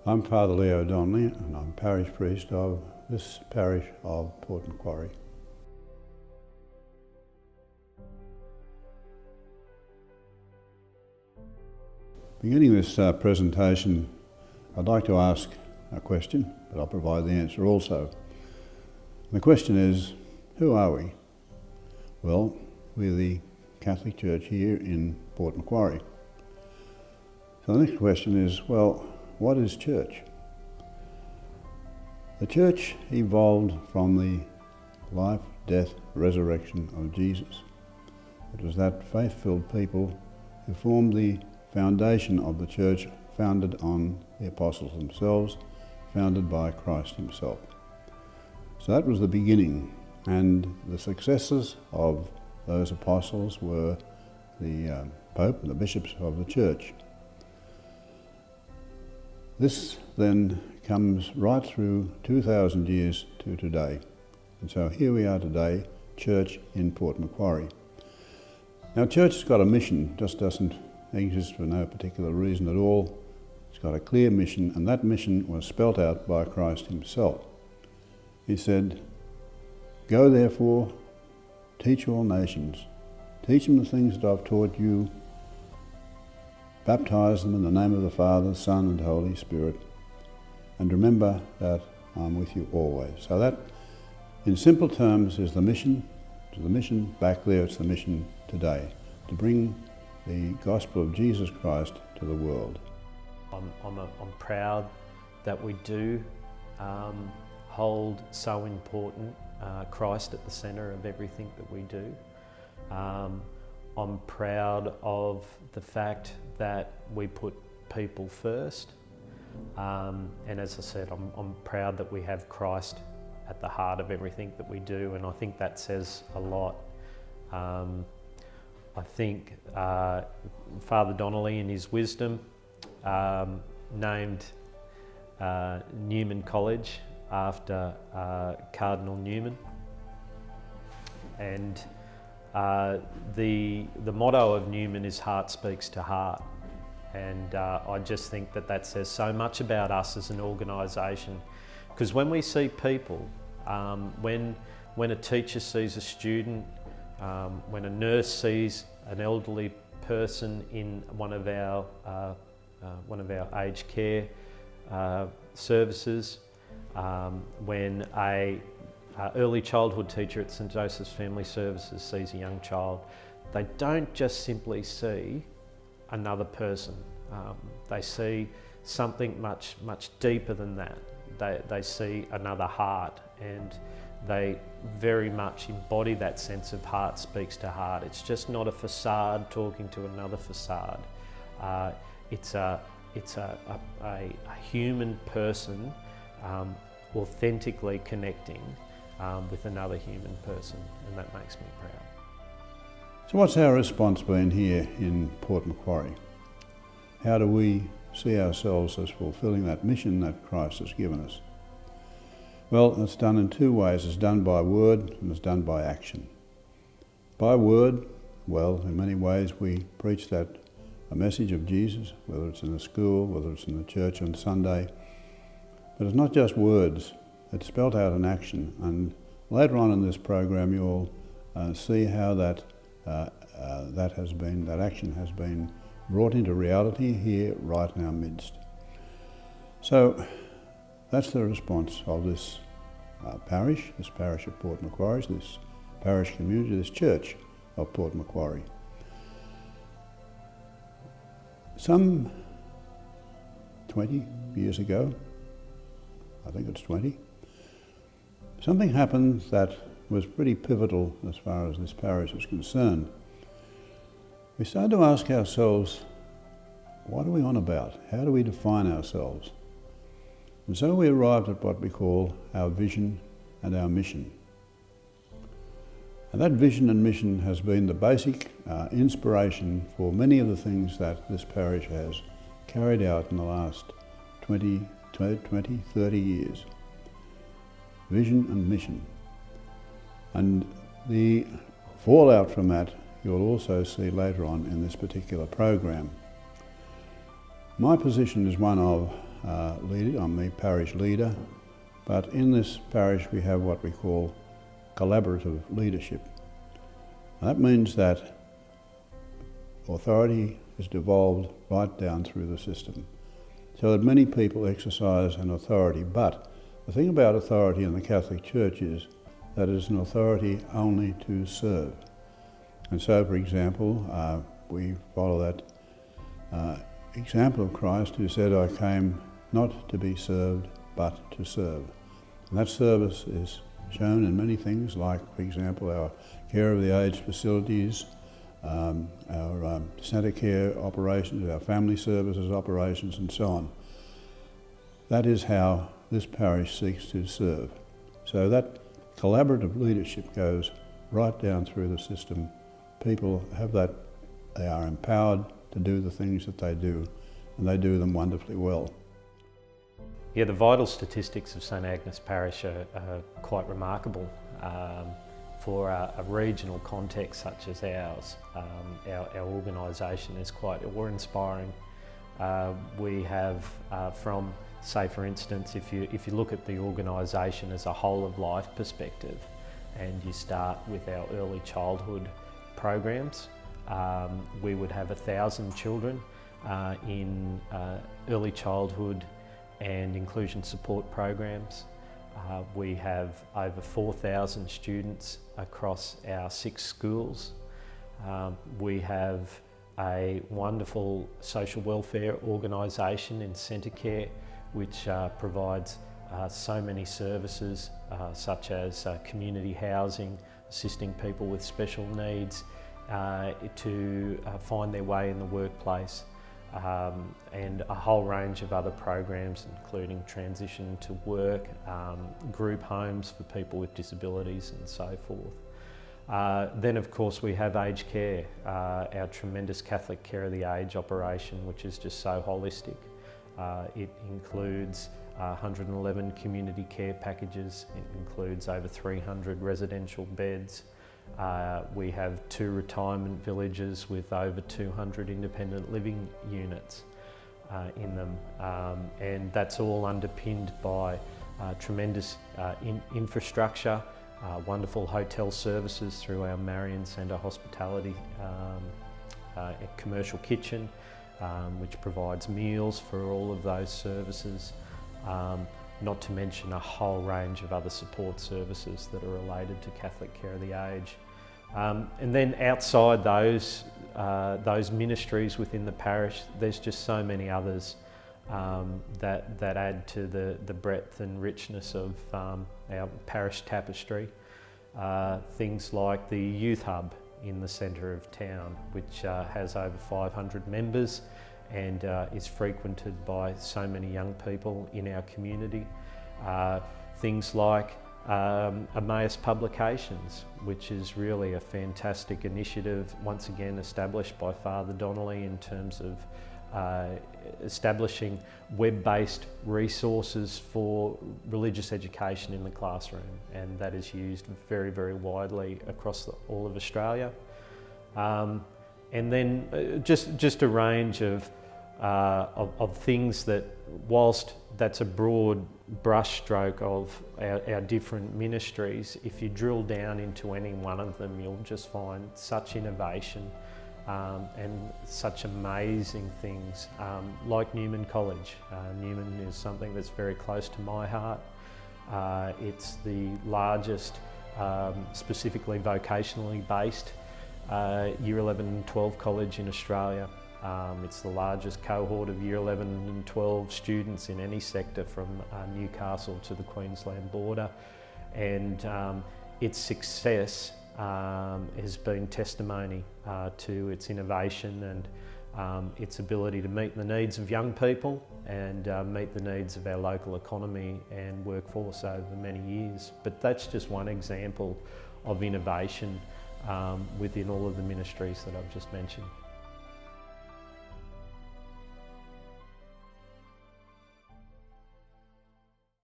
I'm Father Leo Donnelly and I'm parish priest of this parish of Port Macquarie. Beginning this presentation, I'd like to ask a question, but I'll provide the answer also. The question is, who are we? Well, we're the Catholic Church here in Port Macquarie. So the next question is, well, what is church? The church evolved from the life, death, resurrection of Jesus. It was that faith-filled people who formed the foundation of the church, founded on the apostles themselves, founded by Christ himself. So that was the beginning, and the successors of those apostles were the Pope and the bishops of the church. This then comes right through 2,000 years to today. And so here we are today, church in Port Macquarie. Now church has got a mission, just doesn't exist for no particular reason at all. It's got a clear mission, and that mission was spelt out by Christ himself. He said, "Go therefore, teach all nations, teach them the things that I've taught you, baptize them in the name of the Father, Son and Holy Spirit, and remember that I'm with you always." So that, in simple terms, is the mission. To the mission back there, it's the mission today, to bring the gospel of Jesus Christ to the world. I'm proud that we do hold so important Christ at the centre of everything that we do. I'm proud of the fact that we put people first, and as I said, I'm proud that we have Christ at the heart of everything that we do, and I think that says a lot. I think Father Donnelly, in his wisdom, named Newman College after Cardinal Newman, and the motto of Newman is "Heart speaks to heart," and I just think that says so much about us as an organisation, because when we see people, when a teacher sees a student, when a nurse sees an elderly person in one of our aged care services, when a early childhood teacher at St Joseph's Family Services sees a young child, they don't just simply see another person. They see something much deeper than that. They see another heart, and they very much embody that sense of heart speaks to heart. It's just not a facade talking to another facade. It's a human person authentically connecting with another human person, and that makes me proud. So what's our response been here in Port Macquarie? How do we see ourselves as fulfilling that mission that Christ has given us? Well, it's done in two ways. It's done by word and it's done by action. By word, well, in many ways we preach a message of Jesus, whether it's in the school, whether it's in the church on Sunday. But it's not just words, it's spelt out in action. And later on in this program you'll see how that action has been brought into reality here right in our midst. So that's the response of this parish of Port Macquarie, this parish community, this church of Port Macquarie. Some 20 years ago, I think it's 20, something happened that was pretty pivotal as far as this parish is concerned. We started to ask ourselves, what are we on about? How do we define ourselves? And so we arrived at what we call our vision and our mission. And that vision and mission has been the basic inspiration for many of the things that this parish has carried out in the last 20, 30 years. Vision and mission. And the fallout from that you'll also see later on in this particular program. My position is one of leader. I'm the parish leader, but in this parish we have what we call collaborative leadership. And that means that authority is devolved right down through the system, so that many people exercise an authority. But the thing about authority in the Catholic Church is that it is an authority only to serve. And so, for example, we follow that example of Christ, who said, "I came not to be served, but to serve." And that service is shown in many things, like, for example, our care of the aged facilities, our centre care operations, our family services operations, and so on. That is how this parish seeks to serve. So that collaborative leadership goes right down through the system. People have that, they are empowered to do the things that they do, and they do them wonderfully well. Yeah, the vital statistics of St Agnes Parish are quite remarkable. For a regional context such as ours, our organisation is quite awe-inspiring. We have from, say for instance, if you look at the organisation as a whole of life perspective, and you start with our early childhood programs, we would have 1,000 children in early childhood and inclusion support programs. We have over 4,000 students across our 6 schools. We have a wonderful social welfare organisation in Centre Care, which provides so many services such as community housing, assisting people with special needs to find their way in the workplace, and a whole range of other programs, including transition to work, group homes for people with disabilities, and so forth. Then of course we have aged care, our tremendous Catholic care of the age operation, which is just so holistic. It includes 111 community care packages, it includes over 300 residential beds. We have 2 retirement villages with over 200 independent living units in them, and that's all underpinned by tremendous infrastructure, wonderful hotel services through our Marion Centre Hospitality commercial kitchen, which provides meals for all of those services, not to mention a whole range of other support services that are related to Catholic care of the age. And then outside those ministries within the parish, there's just so many others that add to the breadth and richness of our parish tapestry. Things like the youth hub in the centre of town, which has over 500 members and is frequented by so many young people in our community. Things like Emmaus Publications, which is really a fantastic initiative, once again established by Father Donnelly in terms of establishing web-based resources for religious education in the classroom, and that is used very, very widely across all of Australia. And then just a range of things that, whilst that's a broad brushstroke of our different ministries, if you drill down into any one of them, you'll just find such innovation and such amazing things, like Newman College. Newman is something that's very close to my heart. It's the largest specifically vocationally based Year 11 and 12 college in Australia. It's the largest cohort of Year 11 and 12 students in any sector from Newcastle to the Queensland border, and its success has been testimony to its innovation and its ability to meet the needs of young people and meet the needs of our local economy and workforce over many years. But that's just one example of innovation within all of the ministries that I've just mentioned.